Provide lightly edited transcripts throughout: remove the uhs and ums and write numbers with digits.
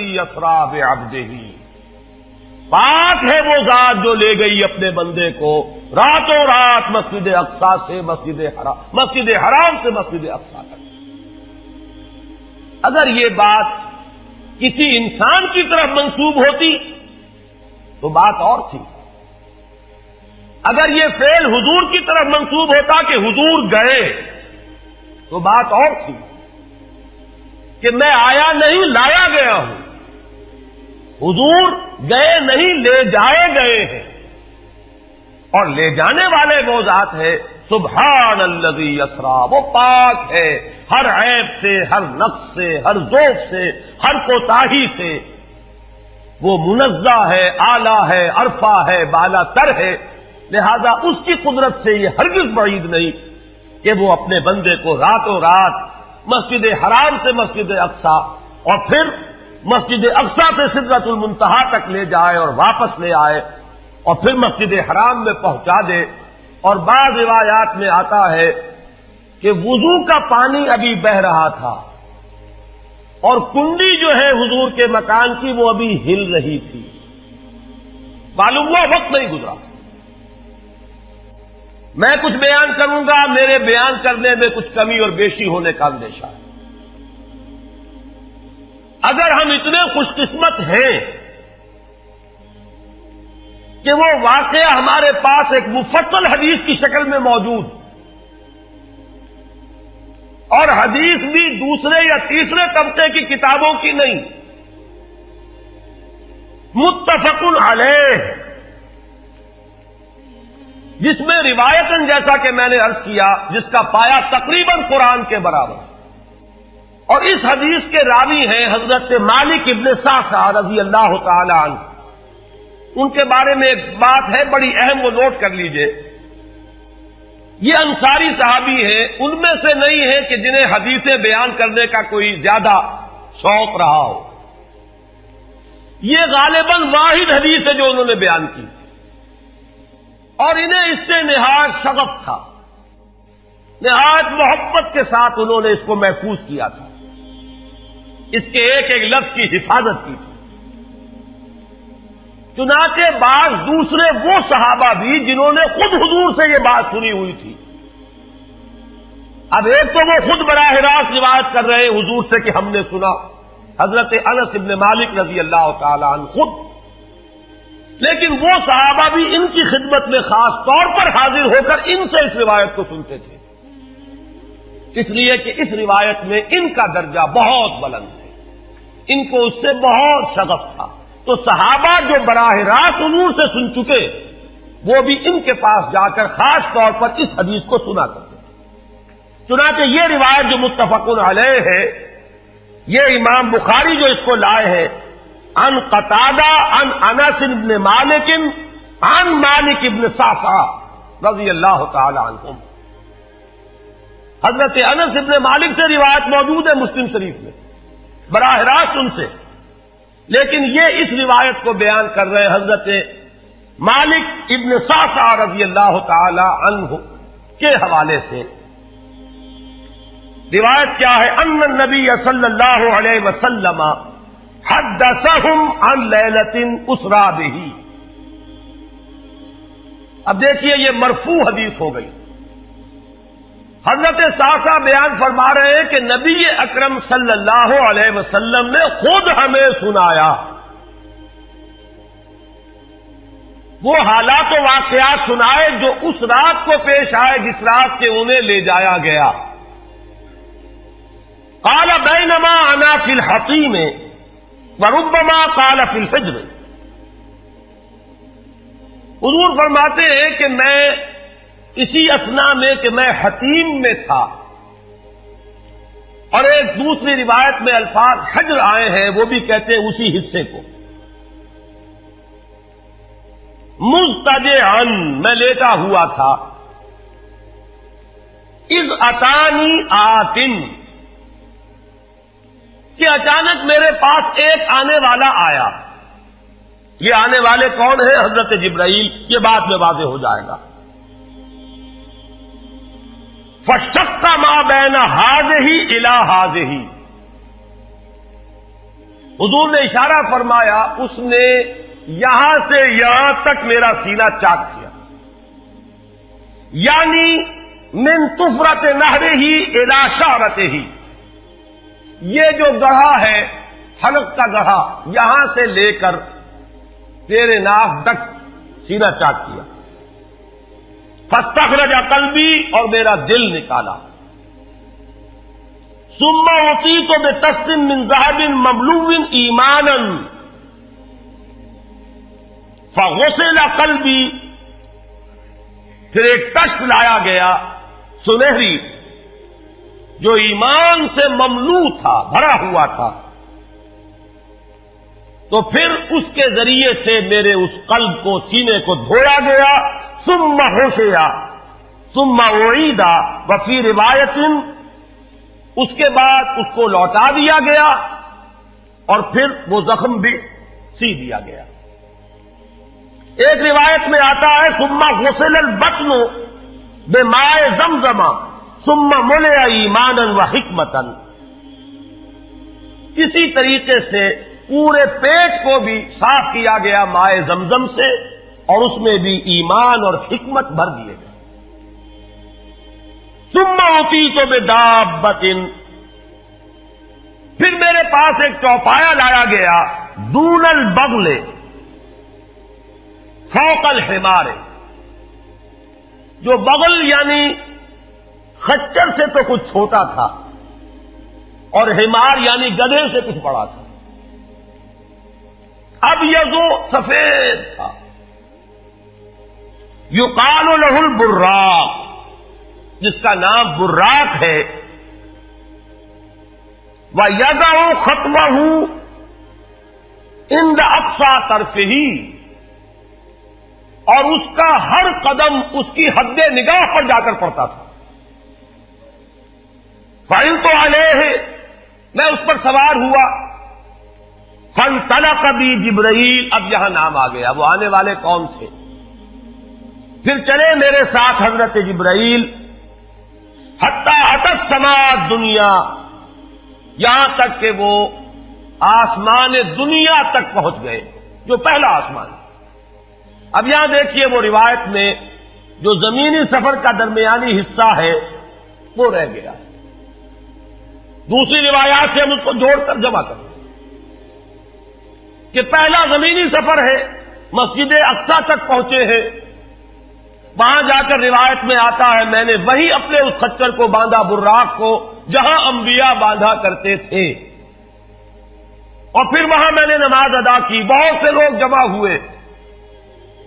الذی یسری بعبدہ، پاک ہے وہ ذات جو لے گئی اپنے بندے کو راتوں رات مسجد اقصی سے مسجد حرام سے مسجد اقصی تک۔ اگر یہ بات کسی انسان کی طرف منسوب ہوتی تو بات اور تھی، اگر یہ فعل حضور کی طرف منسوب ہوتا کہ حضور گئے تو بات اور تھی کہ میں آیا نہیں لایا گیا ہوں، حضور گئے نہیں لے جائے گئے ہیں، اور لے جانے والے وہ ذات ہے سبحان الذی یسری، وہ پاک ہے ہر عیب سے، ہر نقص سے، ہر ذوق سے، ہر کوتاہی سے، وہ منزہ ہے، اعلیٰ ہے، عرفہ ہے، بالا تر ہے، لہذا اس کی قدرت سے یہ ہرگز بعید نہیں کہ وہ اپنے بندے کو راتوں رات مسجد حرام سے مسجد اقصی اور پھر مسجد اقصی سے سدرۃ المنتہا تک لے جائے اور واپس لے آئے اور پھر مسجد حرام میں پہنچا دے۔ اور بعض روایات میں آتا ہے کہ وضو کا پانی ابھی بہہ رہا تھا اور کنڈی جو ہے حضور کے مکان کی وہ ابھی ہل رہی تھی، معلوم ہوا وقت نہیں گزرا۔ میں کچھ بیان کروں گا، میرے بیان کرنے میں کچھ کمی اور بیشی ہونے کا اندیشہ ہے۔ اگر ہم اتنے خوش قسمت ہیں کہ وہ واقعہ ہمارے پاس ایک مفصل حدیث کی شکل میں موجود، اور حدیث بھی دوسرے یا تیسرے طبقے کی کتابوں کی نہیں، متفق علیہ، جس میں روایتاً جیسا کہ میں نے عرض کیا جس کا پایا تقریباً قرآن کے برابر، اور اس حدیث کے راوی ہیں حضرت مالک ابن صعصعہ رضی اللہ تعالی عنہ۔ ان کے بارے میں ایک بات ہے بڑی اہم، وہ نوٹ کر لیجئے۔ یہ انصاری صحابی ہیں، ان میں سے نہیں ہے کہ جنہیں حدیثیں بیان کرنے کا کوئی زیادہ شوق رہا ہو، یہ غالباً واحد حدیث ہے جو انہوں نے بیان کی، اور انہیں اس سے نہایت شغف تھا، نہایت محبت کے ساتھ انہوں نے اس کو محفوظ کیا تھا، اس کے ایک ایک لفظ کی حفاظت کی تھی۔ چنانچہ بعض دوسرے وہ صحابہ بھی جنہوں نے خود حضور سے یہ بات سنی ہوئی تھی، اب ایک تو وہ خود براہ راست روایت کر رہے حضور سے کہ ہم نے سنا، حضرت انس ابن مالک رضی اللہ تعالی عنہ خود، لیکن وہ صحابہ بھی ان کی خدمت میں خاص طور پر حاضر ہو کر ان سے اس روایت کو سنتے تھے، اس لیے کہ اس روایت میں ان کا درجہ بہت بلند ہے، ان کو اس سے بہت شغف تھا۔ تو صحابہ جو براہ راست حضور سے سن چکے وہ بھی ان کے پاس جا کر خاص طور پر اس حدیث کو سنا کرتے تھے۔ چنانچہ یہ روایت جو متفق علیہ ہے، یہ امام بخاری جو اس کو لائے ہیں عن قتادہ عن انس بن مالک عن مالک بن صعصعہ رضی اللہ تعالی عنہم، حضرت انس بن مالک سے روایت موجود ہے مسلم شریف میں براہ راست ان سے، لیکن یہ اس روایت کو بیان کر رہے ہیں حضرت مالک ابن صعصعہ رضی اللہ تعالی عنہ کے حوالے سے۔ روایت کیا ہے؟ ان النبی صلی اللہ علیہ وسلم حدثہم عن لیلۃ اسری بہ۔ اب دیکھیے یہ مرفوع حدیث ہو گئی، حضرت صعصعہ بیان فرما رہے ہیں کہ نبی اکرم صلی اللہ علیہ وسلم نے خود ہمیں سنایا، وہ حالات و واقعات سنائے جو اس رات کو پیش آئے جس رات کے انہیں لے جایا گیا۔ قال بینما انا فی الحطیم وربما قال فی الفجر، حضور فرماتے ہیں کہ میں اسی اثنا میں کہ میں حتیم میں تھا، اور ایک دوسری روایت میں الفاظ حجر آئے ہیں، وہ بھی کہتے ہیں اسی حصے کو، مضطجعا میں لیٹا ہوا تھا، اذ اتانی آتن کہ اچانک میرے پاس ایک آنے والا آیا۔ یہ آنے والے کون ہیں؟ حضرت جبرائیل، یہ بعد میں واضح ہو جائے گا۔ فشق ما بین ہذہ الی ہذہ، حضور نے اشارہ فرمایا، اس نے یہاں سے یہاں تک میرا سینہ چاک کیا، یعنی من طفرت نہرہ ہی الی شعرتہ ہی، یہ جو گڑھا ہے حلق کا گڑھا، یہاں سے لے کر تیرے ناک تک سینہ چاک کیا، فاستخرج قلبی، اور میرا دل نکالا، ثم اعطیت بطست من ذهب مملوء ایمانا فغسل قلبی، پھر ایک تشت لایا گیا سنہری جو ایمان سے مملوء تھا، بھرا ہوا تھا، تو پھر اس کے ذریعے سے میرے اس قلب کو، سینے کو دھویا گیا، ثم غسل ثم اعید وفی روایت، اس کے بعد اس کو لوٹا دیا گیا اور پھر وہ زخم بھی سی دیا گیا۔ ایک روایت میں آتا ہے ثم غسل البطن بماء زمزم ثم ملئ ایمانا وحکمتا، اسی طریقے سے پورے پیٹ کو بھی صاف کیا گیا مائے زمزم سے، اور اس میں بھی ایمان اور حکمت بھر دیے گئے۔ ثم اعطیت بدابۃ، پھر میرے پاس ایک چوپایا لایا گیا، دون البغل فوق الحمار، جو بغل یعنی خچر سے تو کچھ چھوٹا تھا، اور حمار یعنی گدھے سے کچھ بڑا تھا، اب یہ جو سفید تھا، یقال له البراق، جس کا نام براق ہے، وَيَدَعُ خَطْوَهُ عِنْدَ أَقْصَى طَرْفِهِ، اور اس کا ہر قدم اس کی حد نگاہ پر جا کر پڑتا تھا۔ فَعِلْتُ عَلَيْهِ، میں اس پر سوار ہوا، فَانْطَلَقَ بِي جبرائیل، اب یہاں نام آ گیا، وہ آنے والے کون تھے؟ پھر چلے میرے ساتھ حضرت جبرائیل، حتی اتی السماء الدنیا، یہاں تک کہ وہ آسمان دنیا تک پہنچ گئے، جو پہلا آسمان۔ اب یہاں دیکھیے وہ روایت میں جو زمینی سفر کا درمیانی حصہ ہے وہ رہ گیا، دوسری روایات سے ہم اس کو جوڑ کر جمع کریں کہ پہلا زمینی سفر ہے، مسجد اقصیٰ تک پہنچے ہیں، وہاں جا کر روایت میں آتا ہے میں نے وہی اپنے اس خچر کو باندھا، براق کو، جہاں انبیاء باندھا کرتے تھے، اور پھر وہاں میں نے نماز ادا کی، بہت سے لوگ جمع ہوئے،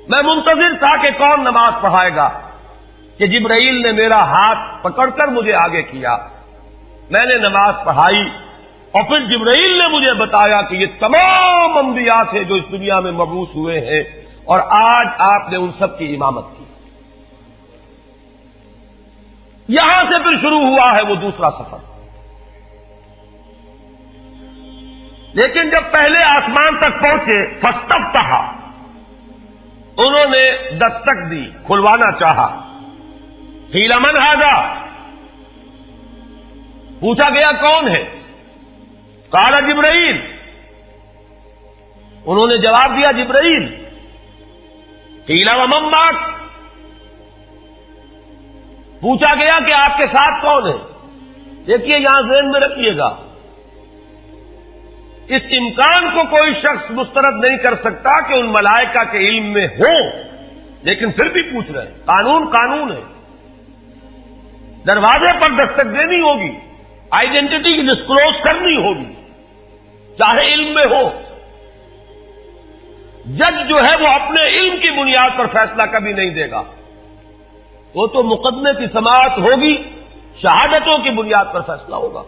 میں منتظر تھا کہ کون نماز پڑھائے گا، کہ جبرائیل نے میرا ہاتھ پکڑ کر مجھے آگے کیا، میں نے نماز پڑھائی، اور پھر جبرائیل نے مجھے بتایا کہ یہ تمام انبیاء تھے جو اس دنیا میں مبعوث ہوئے ہیں، اور آج آپ نے ان سب کی امامت کی۔ یہاں سے پھر شروع ہوا ہے وہ دوسرا سفر، لیکن جب پہلے آسمان تک پہنچے، فاستفتح، انہوں نے دستک دی، کھلوانا چاہا، قیل من ھذا، پوچھا گیا کون ہے؟ قال جبرائیل، انہوں نے جواب دیا جبرائیل۔ قیل ومن معک، پوچھا گیا کہ آپ کے ساتھ کون ہے؟ دیکھیے یہاں ذہن میں رکھیے گا، اس امکان کو کوئی شخص مسترد نہیں کر سکتا کہ ان ملائکہ کے علم میں ہو، لیکن پھر بھی پوچھ رہے ہیں، قانون قانون ہے، دروازے پر دستک دینی ہوگی، آئیڈینٹی ڈسکلوز کرنی ہوگی، چاہے علم میں ہو۔ جج جو ہے وہ اپنے علم کی بنیاد پر فیصلہ کبھی نہیں دے گا، وہ تو مقدمے کی سماعت ہوگی، شہادتوں کی بنیاد پر فیصلہ ہوگا۔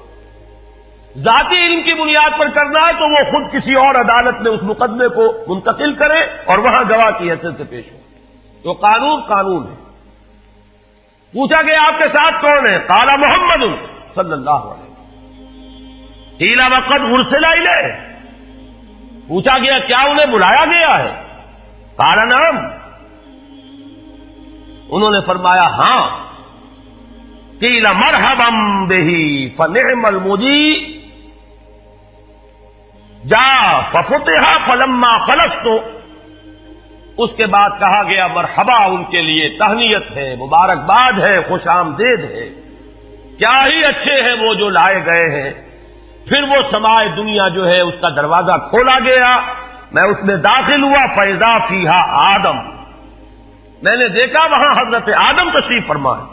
ذاتی علم کی بنیاد پر کرنا ہے تو وہ خود کسی اور عدالت میں اس مقدمے کو منتقل کرے اور وہاں گواہ کی حیثیت سے پیش ہو، تو قانون قانون ہے۔ پوچھا گیا آپ کے ساتھ کون ہے؟ قال محمد صلی اللہ علیہ وسلم۔ قیل وقد ارسل الیہ، پوچھا گیا کیا انہیں بلایا گیا ہے؟ قال نعم، انہوں نے فرمایا ہاں۔ قیل مرحبا بہ فنعم المجیء، جا ففتح فلما خلصت، اس کے بعد کہا گیا مرحبا ان کے لیے، تہنیت ہے، مبارکباد ہے، خوش آمدید ہے، کیا ہی اچھے ہیں وہ جو لائے گئے ہیں۔ پھر وہ سمائے دنیا جو ہے اس کا دروازہ کھولا گیا، میں اس میں داخل ہوا، فیضا فیہا آدم، میں نے دیکھا وہاں حضرت آدم تشریف فرما ہے۔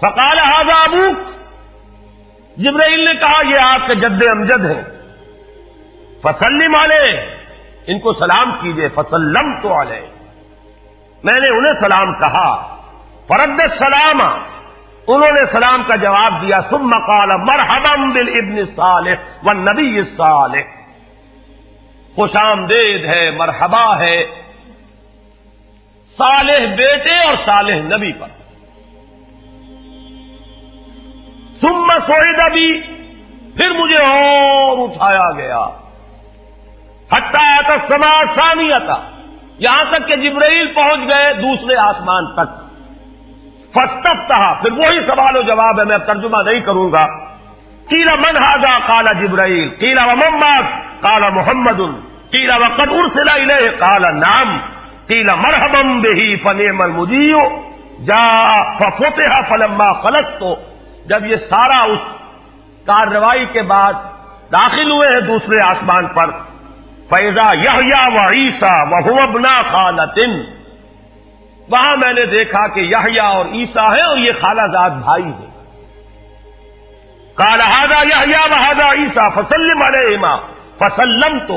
فقال ھذا ابوک، جبرائیل نے کہا یہ آپ کے جد امجد ہیں، فسلم علیہ، ان کو سلام کیجئے، فسلمت علیہ، میں نے انہیں سلام کہا، فرد السلام، انہوں نے سلام کا جواب دیا، ثم قال مرحبا بالابن الصالح والنبی الصالح، خوش آمدید ہے، مرحبا ہے صالح بیٹے اور صالح نبی پر۔ ثم صعد بی، پھر مجھے اور اٹھایا گیا، حتی اتى السماء الثانیہ، یہاں تک کہ جبرائیل پہنچ گئے دوسرے آسمان تک۔ فاستفتح، پھر وہی سوال و جواب ہے، میں اب ترجمہ نہیں کروں گا۔ قیل من ھذا، قال جبرائیل، قیل ومن معک، قال محمد، قیل وقد ارسل الیہ، قال نعم، قیل مرحبا بہ فنعم المجیء جاء ففتح فلما خلصت، جب یہ سارا اس کارروائی کے بعد داخل ہوئے ہیں دوسرے آسمان پر، فَإِذَا يَحْيَىٰ وَعِيسَىٰ وَهُوَ ابْنَا خَالَةٍ، وہاں میں نے دیکھا کہ یحییٰ اور عیسیٰ ہیں اور یہ خالہ زاد بھائی ہیں۔ قَالَ هَٰذَا يَحْيَىٰ وَهَٰذَا عِيسَىٰ فَسَلِّمْ عَلَيْهِمَا فَسَلَّمْتُ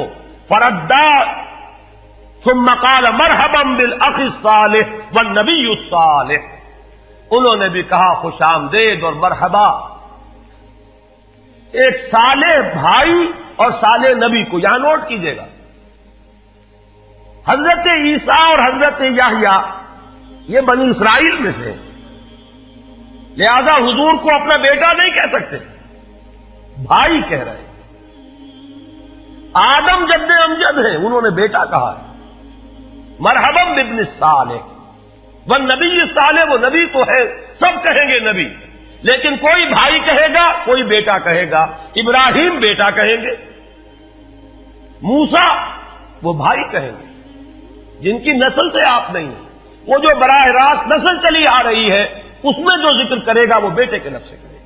فَرَدَّا ثُمَّ قَالَ مَرْحَبًا بِالْأَخِ الصَّالِحِ وَالنَّبِيِّ الصَّالِحِ، انہوں نے بھی کہا خوش آمدید اور مرحبا ایک صالح بھائی اور صالح نبی کو، یہاں نوٹ کیجئے گا، حضرت عیسیٰ اور حضرت یحییٰ یہ بنی اسرائیل میں سے، لہذا حضور کو اپنا بیٹا نہیں کہہ سکتے، بھائی کہہ رہے ہیں۔ آدم جد امجد ہیں، انہوں نے بیٹا کہا ہے، مرحبا بابن الصالح والنبی الصالح، وہ نبی تو ہے، سب کہیں گے نبی، لیکن کوئی بھائی کہے گا، کوئی بیٹا کہے گا، ابراہیم بیٹا کہیں گے، موسیٰ وہ بھائی کہیں گے، جن کی نسل سے آپ نہیں ہیں، وہ جو براہ راست نسل چلی آ رہی ہے اس میں جو ذکر کرے گا وہ بیٹے کے لفظ سے کرے گا۔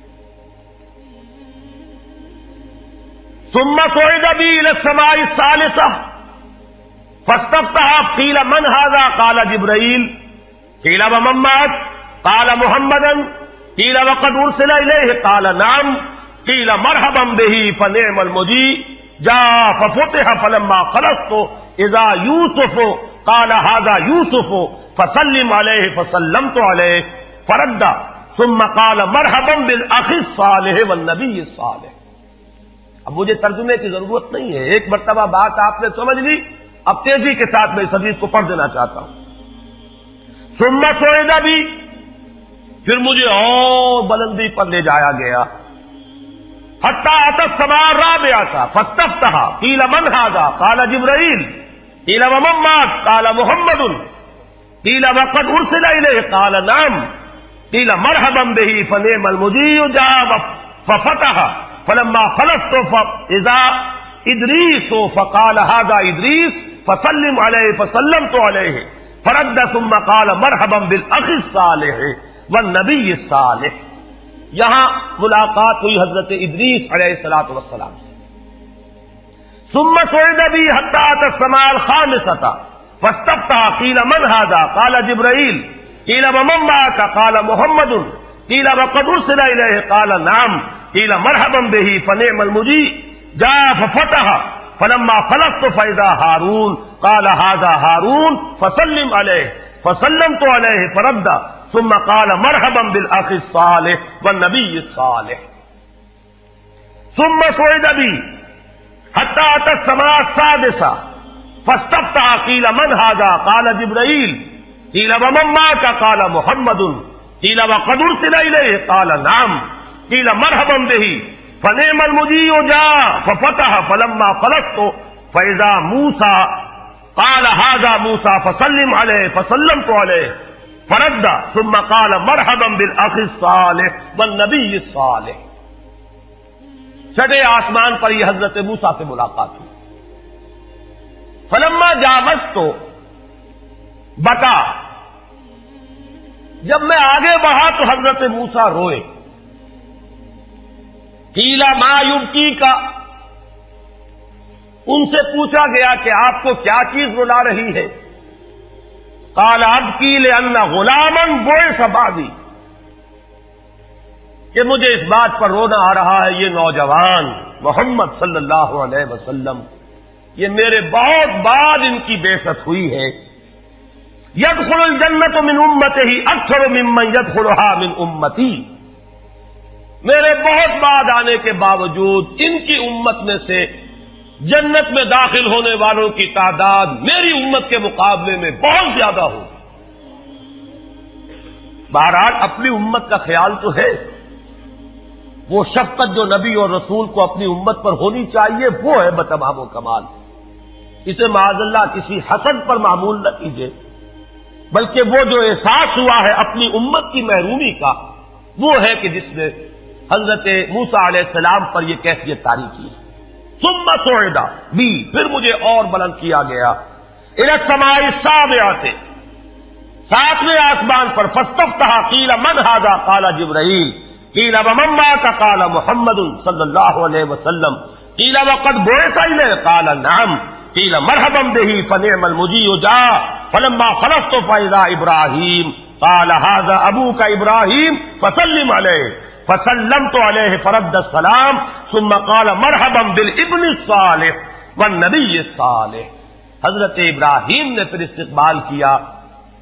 ثم صعد بی الی السماء الثالثہ فاستفتح قیل من ھذا، قال جبرائیل، قیل ومن معک، قال محمدا، قیل وقد ارسل الیہ، قال نعم، قیل مرحبا بہ فنعم المجیء جاء ففتح فلما خلصت اذا یوسف، قال ھذا یوسف فسلم علیہ فسلمت علیہ فرد ثم قال مرحبا بالاخ الصالح والنبی الصالح۔ اب مجھے ترجمے کی ضرورت نہیں ہے، ایک مرتبہ بات آپ نے سمجھ لی، اب تیزی کے ساتھ میں اس حدیث کو پڑھ دینا چاہتا ہوں۔ ثم صعد بی، پھر مجھے اور بلندی پر لے جایا گیا، حتی اتى السماء الرابعہ فاستفتح قیل من ھذا، قال جبرائیل، قیل ومن معک، قال محمد، قیل وقد ارسل الیہ، قال نعم، قیل مرحبا بہ فنعم المجیء جاء ففتح فلما خلصت فاذا ادریس فقال ھذا ادریس فسلم علیہ فسلمت علیہ فرد ثم قال مرحبا بالاخ الصالح والنبی الصالح۔ یہاں ملاقات ہوئی حضرت ادریس علیہ الصلوۃ والسلام سے۔ ثم صعد بی حتی اتى السماء الخامسة فاستفتح قیل من ھذا، قال جبرائیل، قیل ومن معک، قال محمد، قیل وقد ارسل الیہ، قال نعم، قیل مرحبا بہ فنعم المجیء جاء ففتح فلما خلصت فاذا ہارون، قال ھذا ہارون فسلم علیہ فسلمت علیہ فرد ثم قال مرحبا بالاخ الصالح والنبی الصالح۔ ثم صعد بی حتی اتى السماء السادسة فاستفتح قیل من ھذا، قال جبرائیل، قیل ومن معک، قال محمد، قیل وقد ارسل الیہ، قال نعم، قیل مرحبا بہ فنعم المجیء جاء ففتح فلما خلصت فاذا موسیٰ، قال ھذا موسیٰ فسلم علیہ فسلمت علیہ فرد ثم قال مرحبا بالاخ الصالح والنبی الصالح۔ چھٹے آسمان پر یہ حضرت موسیٰ سے ملاقات ہوئی. فلما جاوزت تو بتا، جب میں آگے بڑھا تو حضرت موسیٰ روئے. قیل ما یبکیک، ان سے پوچھا گیا کہ آپ کو کیا چیز رلا رہی ہے؟ قال ابکی لأن غلاما بعث بعدی، کہ مجھے اس بات پر رونا آ رہا ہے یہ نوجوان محمد صلی اللہ علیہ وسلم، یہ میرے بہت بعد ان کی بعثت ہوئی ہے. يدخل الجنت من امتہ اکثر ممن يدخلها من امتی، میرے بہت بعد آنے کے باوجود ان کی امت میں سے جنت میں داخل ہونے والوں کی تعداد میری امت کے مقابلے میں بہت زیادہ ہوگی. بہرحال اپنی امت کا خیال تو ہے، وہ شفقت جو نبی اور رسول کو اپنی امت پر ہونی چاہیے وہ ہے بتمام و کمال. اسے معاذ اللہ کسی حسد پر معمول نہ کیجیے، بلکہ وہ جو احساس ہوا ہے اپنی امت کی محرومی کا، وہ ہے کہ جس نے حضرت موسیٰ علیہ السلام پر یہ کیفیت طاری کی. ثم صعد بی، پھر مجھے اور بلند کیا گیا، الی السماء السابعۃ، ساتویں آسمان پر. فاستفتح قیل من ھذا قال جبرائیل، قیل ومن معک قال محمد صلی اللہ علیہ وسلم، قیل وقد بعث الیہ قال نعم، قیل مرحبا بہ فنعم المجیء جاء. فلما خلفت فاذا ابراہیم قال ھذا ابوک ابراہیم فسلم علیہ، فسلمت علیہ فرد السلام ثم قال مرحبا بالابن الصالح والنبی الصالح. حضرت ابراہیم نے پھر استقبال کیا،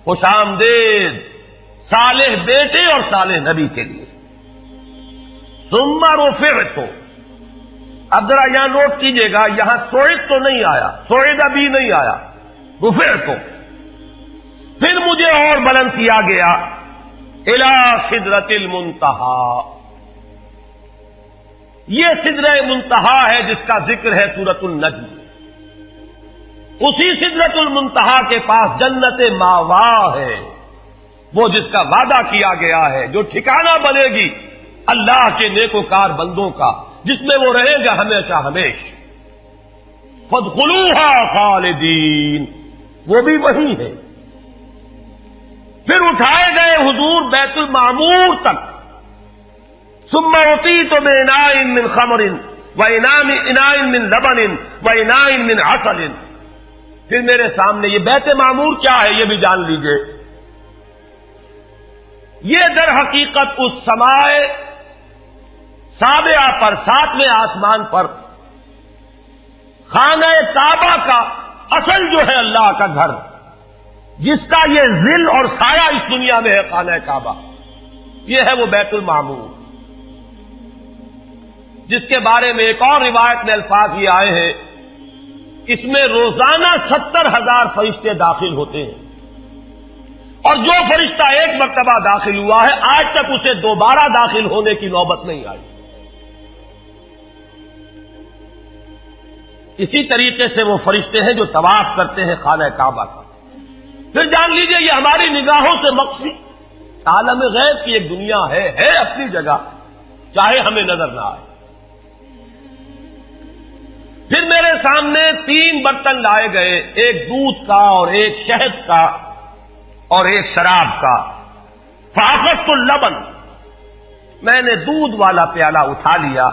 خوش آمدید صالح بیٹے اور صالح نبی کے لیے. ثم رفعت، اب ذرا یہاں نوٹ کیجئے گا، یہاں سوئد تو نہیں آیا، سوئد ابھی نہیں آیا، رفعت. پھر مجھے اور بلند کیا گیا الی سدرۃ المنتہی. یہ سدرہ منتہا ہے جس کا ذکر ہے سورۃ النجم. اسی سدرۃ المنتہا کے پاس جنت ماوا ہے، وہ جس کا وعدہ کیا گیا ہے، جو ٹھکانہ بنے گی اللہ کے نیکوکار بندوں کا، جس میں وہ رہے گا ہمیشہ ہمیش. فادخلوها خالدین، وہ بھی وہی ہے. پھر اٹھائے گئے حضور بیت المعمور تک. ثم اعطیت باناء من خمر واناء من لبن واناء من عسل. پھر میرے سامنے یہ بیت معمور کیا ہے یہ بھی جان لیجئے. یہ در حقیقت اس سمائے سابعہ پر، ساتویں آسمان پر خانہ کعبہ کا اصل جو ہے اللہ کا گھر، جس کا یہ ظل اور سایہ اس دنیا میں ہے، خانہ کعبہ، یہ ہے وہ بیت المعمور، جس کے بارے میں ایک اور روایت میں الفاظ یہ آئے ہیں، اس میں روزانہ 70,000 فرشتے داخل ہوتے ہیں، اور جو فرشتہ ایک مرتبہ داخل ہوا ہے آج تک اسے دوبارہ داخل ہونے کی نوبت نہیں آئی. اسی طریقے سے وہ فرشتے ہیں جو طواف کرتے ہیں خانہ کعبہ کا. پھر جان لیجئے یہ ہماری نگاہوں سے مخفی عالم غیب کی ایک دنیا ہے اپنی جگہ، چاہے ہمیں نظر نہ آئے. پھر میرے سامنے 3 برتن لائے گئے، ایک دودھ کا اور ایک شہد کا اور ایک شراب کا. فاخذت اللبن، میں نے دودھ والا پیالہ اٹھا لیا.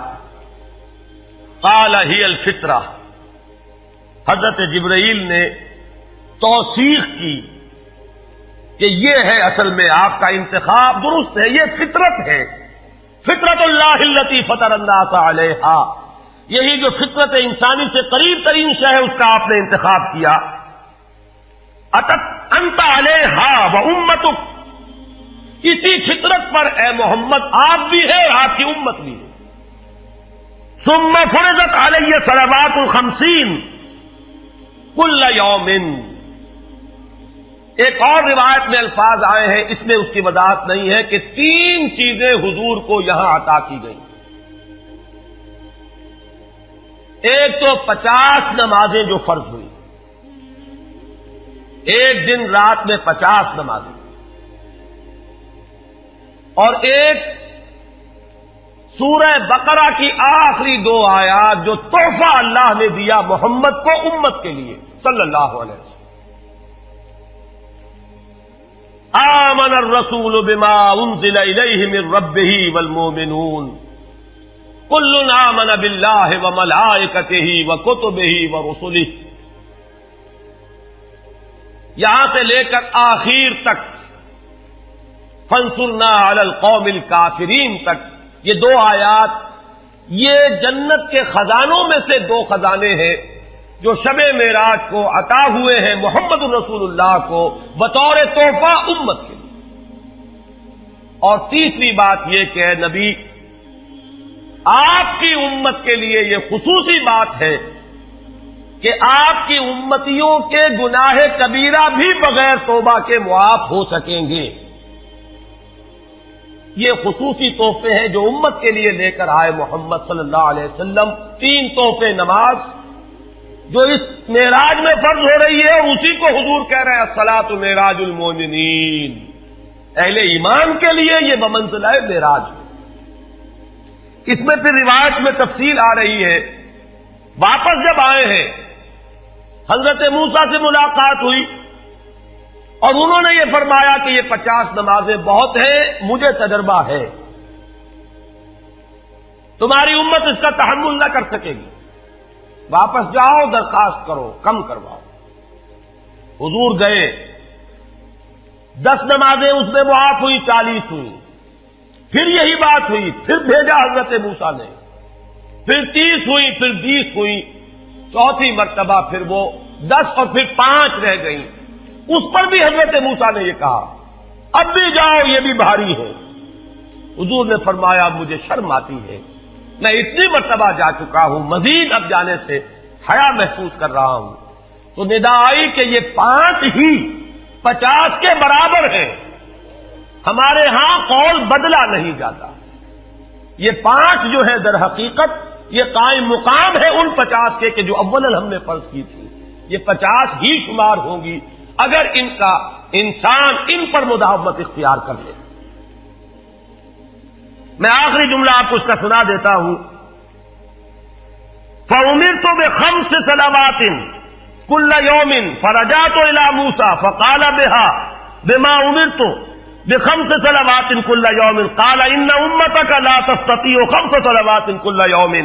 قال ہی الفطرہ، حضرت جبرائیل نے توثیق کی کہ یہ ہے اصل میں آپ کا انتخاب درست ہے، یہ فطرت ہے. فطرت اللہ التی فطر الناس علیہا، یہی جو فطرت انسانی سے قریب ترین شے ہے اس کا آپ نے انتخاب کیا. اتت انت علیہا و امتک، اسی فطرت پر اے محمد آپ بھی ہے اور آپ کی امت بھی ہے. ثم فرضت علیہ صلوات 50 کل یوم. ایک اور روایت میں الفاظ آئے ہیں، اس میں اس کی وضاحت نہیں ہے کہ 3 چیزیں حضور کو یہاں عطا کی گئی. ایک تو 50 نمازیں جو فرض ہوئی، ایک دن رات میں 50 نمازیں، اور ایک سورہ بقرہ کی آخری 2 آیات جو تحفہ اللہ نے دیا محمد کو امت کے لیے صلی اللہ علیہ وسلم. آمن الرسول بما انزل الیہ من ربہ والمؤمنون کل آمن باللہ وملائکتہ وکتبہ ورسلہ. یہاں سے لے کر آخر تک فانصرنا علی القوم الکافرین تک یہ 2 آیات یہ جنت کے خزانوں میں سے 2 خزانے ہیں جو شب معراج کو عطا ہوئے ہیں محمد رسول اللہ کو بطور تحفہ امت کے لیے. اور تیسری بات یہ کہ اے نبی آپ کی امت کے لیے یہ خصوصی بات ہے کہ آپ کی امتیوں کے گناہ کبیرہ بھی بغیر توبہ کے معاف ہو سکیں گے. یہ خصوصی تحفے ہیں جو امت کے لیے لے کر آئے محمد صلی اللہ علیہ وسلم. 3 تحفے نماز جو اس معراج میں فرض ہو رہی ہے اور اسی کو حضور کہہ رہے ہیں الصلاۃ معراج المؤمنین. اہل ایمان کے لیے یہ بمنزلہ معراج ہے. اس میں پھر روایت میں تفصیل آ رہی ہے. واپس جب آئے ہیں حضرت موسیٰ سے ملاقات ہوئی اور انہوں نے یہ فرمایا کہ یہ 50 نمازیں بہت ہیں, مجھے تجربہ ہے, تمہاری امت اس کا تحمل نہ کر سکے گی, واپس جاؤ درخواست کرو کم کرواؤ. حضور گئے, 10 نمازیں اس میں معاف ہوئی, 40 ہوئی. پھر یہی بات ہوئی, پھر بھیجا حضرت موسیٰ نے, پھر 30 ہوئی, پھر 20 ہوئی, چوتھی مرتبہ پھر وہ 10 اور پھر 5 رہ گئیں. اس پر بھی حضرت موسیٰ نے یہ کہا اب بھی جاؤ یہ بھی بھاری ہے. حضور نے فرمایا مجھے شرم آتی ہے, میں اتنی مرتبہ جا چکا ہوں, مزید اب جانے سے حیا محسوس کر رہا ہوں. تو ندا آئی کہ یہ 5 ہی 50 کے برابر ہیں. ہمارے ہاں قول بدلا نہیں جاتا. یہ 5 جو ہے در حقیقت یہ قائم مقام ہے ان 50 کے کہ جو اول ہم نے فرض کی تھی. یہ 50 ہی شمار ہوں گی اگر ان کا انسان ان پر مداومت اختیار کر لے. میں آخری جملہ آپ کو اس کا سنا دیتا ہوں. فَأُمِرْتُ بِخَمْسِ صَلَوَاتٍ كُلَّ يَوْمٍ فَرَجَعْتُ إِلَىٰ مُوسَىٰ فَقَالَ بِمَا أُمِرْتُ بِخَمْسِ صَلَوَاتٍ كُلَّ يَوْمٍ قَالَ إِنَّ أُمَّتَكَ لَا تَسْتَطِيعُ 5 صَلَوَاتٍ كُلَّ يَوْمٍ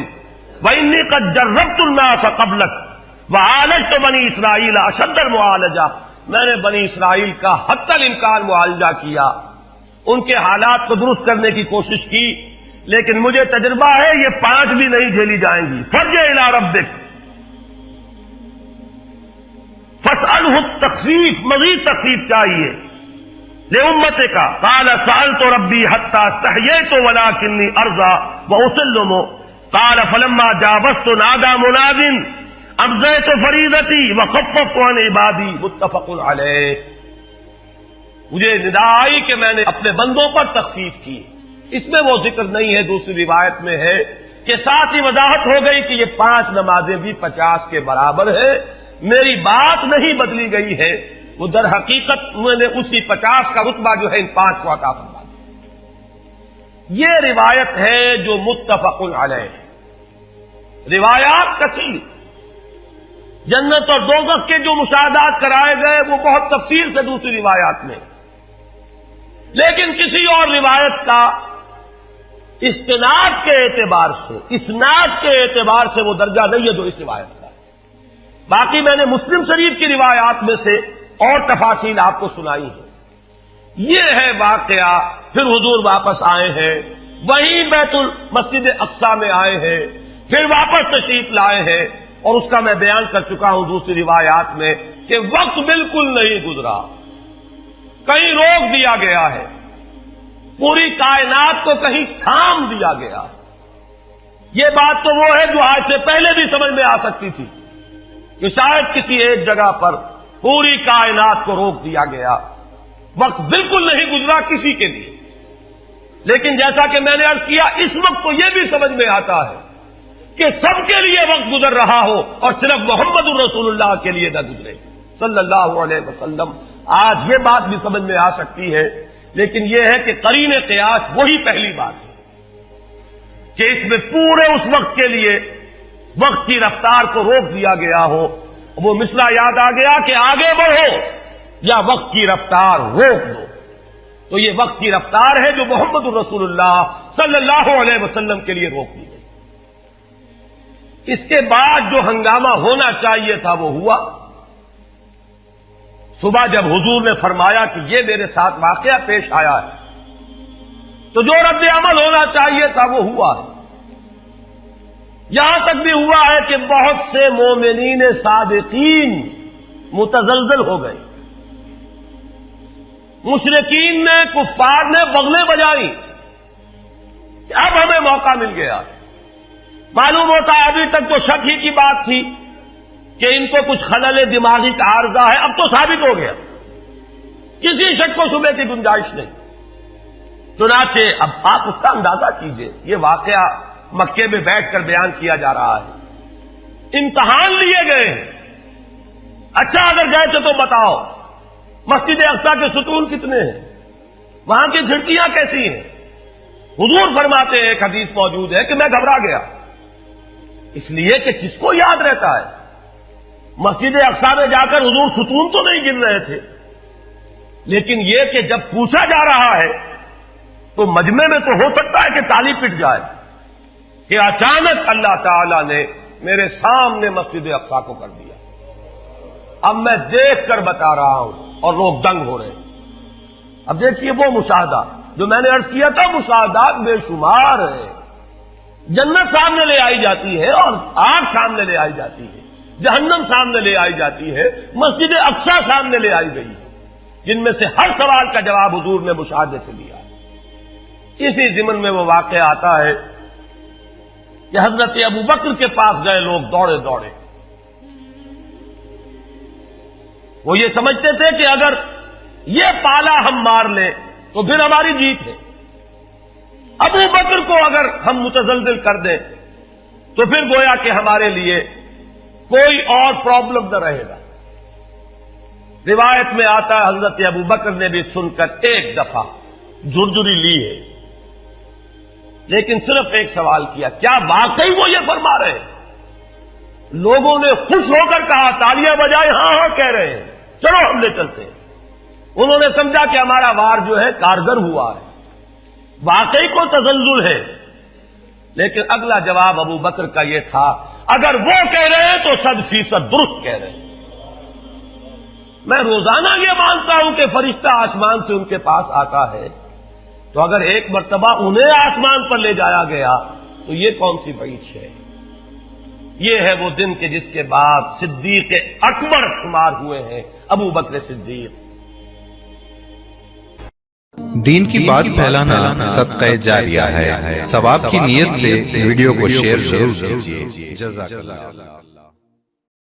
وَإِنِّي قَدْ جَرَّبْتُ النَّاسَ قَبْلَكَ وَعَالَجْتُ بَنِي إِسْرَائِيلَ أَشَدَّ الْمُعَالَجَةِ. میں نے بنی اسرائیل کا حتی الامکان معالجہ کیا, ان کے حالات کو درست کرنے کی کوشش کی, لیکن مجھے تجربہ ہے یہ 5 بھی نہیں جھیلی جائیں گی. فَارْجِعْ إِلَىٰ رَبِّكَ فَاسْأَلْهُ التَّخْفِيفَ, مزید تخفیف چاہیے لِأُمَّتِكَ. قَالَ سَأَلْتُ رَبِّي حَتَّىٰ اسْتَحْيَيْتُ وَلَٰكِنِّي أَرْضَىٰ وَأُسِلُّمُ. قَالَ فَلَمَّا جَاوَزْتُ نَادَىٰ مُنَادٍ ابزیت فریضتی وخففت عن عبادی. متفق علیہ. مجھے ندا آئی کہ میں نے اپنے بندوں پر تخفیف کی. اس میں وہ ذکر نہیں ہے, دوسری روایت میں ہے کہ ساتھ ہی وضاحت ہو گئی کہ یہ 5 نمازیں بھی 50 کے برابر ہے. میری بات نہیں بدلی گئی ہے, وہ در حقیقت میں نے اسی 50 کا رتبہ جو ہے ان 5 کو عطا فرما دیا. یہ روایت ہے جو متفق علیہ ہے. روایات کثیر, جنت اور دوزخ کے جو مشاہدات کرائے گئے وہ بہت تفصیل سے دوسری روایات میں, لیکن کسی اور روایت کا استناد کے اعتبار سے, اسناد کے اعتبار سے وہ درجہ نہیں ہے جو اس روایت کا. باقی میں نے مسلم شریف کی روایات میں سے اور تفاصیل آپ کو سنائی ہے. یہ ہے واقعہ. پھر حضور واپس آئے ہیں, وہیں بیت المسجد اقصی میں آئے ہیں, پھر واپس تشریف لائے ہیں, اور اس کا میں بیان کر چکا ہوں دوسری روایات میں کہ وقت بالکل نہیں گزرا, کہیں روک دیا گیا ہے, پوری کائنات کو کہیں تھام دیا گیا. یہ بات تو وہ ہے جو آج سے پہلے بھی سمجھ میں آ سکتی تھی کہ شاید کسی ایک جگہ پر پوری کائنات کو روک دیا گیا. وقت بالکل نہیں گزرا کسی کے لیے. لیکن جیسا کہ میں نے عرض کیا, اس وقت تو یہ بھی سمجھ میں آتا ہے کہ سب کے لیے وقت گزر رہا ہو اور صرف محمد الرسول اللہ کے لیے نہ گزرے صلی اللہ علیہ وسلم. آج یہ بات بھی سمجھ میں آ سکتی ہے, لیکن یہ ہے کہ قرین قیاس وہی پہلی بات ہے. کہ اس میں پورے اس وقت کے لیے وقت کی رفتار کو روک دیا گیا ہو. وہ مصرع یاد آ گیا کہ آگے بڑھو یا وقت کی رفتار روک دو. تو یہ وقت کی رفتار ہے جو محمد الرسول اللہ صلی اللہ علیہ وسلم کے لیے روک دی گئی. اس کے بعد جو ہنگامہ ہونا چاہیے تھا وہ ہوا. صبح جب حضور نے فرمایا کہ یہ میرے ساتھ واقعہ پیش آیا ہے تو جو رد عمل ہونا چاہیے تھا وہ ہوا ہے. یہاں تک بھی ہوا ہے کہ بہت سے مومنین صادقین متزلزل ہو گئے. مشرکین نے کفار نے بغلیں بجائی کہ اب ہمیں موقع مل گیا. معلوم ہوتا ہے ابھی تک تو شک ہی کی بات تھی کہ ان کو کچھ خلل دماغی کا عارضہ ہے، اب تو ثابت ہو گیا، کسی شک کو شبے کی گنجائش نہیں. چنانچہ اب آپ اس کا اندازہ کیجئے، یہ واقعہ مکے میں بیٹھ کر بیان کیا جا رہا ہے، امتحان لیے گئے ہیں. اچھا اگر گئے تھے تو بتاؤ مسجد اقصی کے ستون کتنے ہیں، وہاں کی کھڑکیاں کیسی ہیں؟ حضور فرماتے ہیں، ایک حدیث موجود ہے کہ میں گھبرا گیا، اس لیے کہ کس کو یاد رہتا ہے. مسجد اقصی میں جا کر حضور ستون تو نہیں گن رہے تھے، لیکن یہ کہ جب پوچھا جا رہا ہے تو مجمع میں تو ہو سکتا ہے کہ تالی پٹ جائے کہ اچانک اللہ تعالی نے میرے سامنے مسجد اقصی کو کر دیا. اب میں دیکھ کر بتا رہا ہوں اور لوگ دنگ ہو رہے ہیں. اب دیکھیے وہ مشاہدہ جو میں نے عرض کیا تھا، مشاہدات بے شمار ہے. جنت سامنے لے آئی جاتی ہے اور آگ سامنے لے آئی جاتی ہے، جہنم سامنے لے آئی جاتی ہے، مسجد اقصی سامنے لے آئی گئی ہے، جن میں سے ہر سوال کا جواب حضور نے مشاہدے سے دیا. اسی ضمن میں وہ واقعہ آتا ہے کہ حضرت ابو بکر کے پاس گئے لوگ دوڑے دوڑے. وہ یہ سمجھتے تھے کہ اگر یہ پالا ہم مار لیں تو پھر ہماری جیت ہے. ابو بکر کو اگر ہم متزلزل کر دیں تو پھر گویا کہ ہمارے لیے کوئی اور پرابلم نہ رہے گا. روایت میں آتا ہے حضرت ابو بکر نے بھی سن کر ایک دفعہ جھرجھری لی ہے، لیکن صرف ایک سوال کیا، کیا واقعی وہ یہ فرما رہے ہیں؟ لوگوں نے خوش ہو کر کہا، تالیاں بجائے، ہاں ہاں کہہ رہے ہیں، چلو ہم لے چلتے ہیں. انہوں نے سمجھا کہ ہمارا وار جو ہے کارگر ہوا ہے، واقعی کو تزلزل ہے. لیکن اگلا جواب ابو بکر کا یہ تھا، اگر وہ کہہ رہے ہیں تو 100% درست کہہ رہے ہیں. میں روزانہ یہ مانتا ہوں کہ فرشتہ آسمان سے ان کے پاس آتا ہے، تو اگر ایک مرتبہ انہیں آسمان پر لے جایا گیا تو یہ کون سی بعید ہے؟ یہ ہے وہ دن کہ جس کے بعد صدیق اکبر شمار ہوئے ہیں ابو بکر صدیق. دین کی بات پھیلانا صدقہ جاریہ ہے. ثواب کی نیت سے ویڈیو کو شیئر ضرور کیجیے. جزاک اللہ.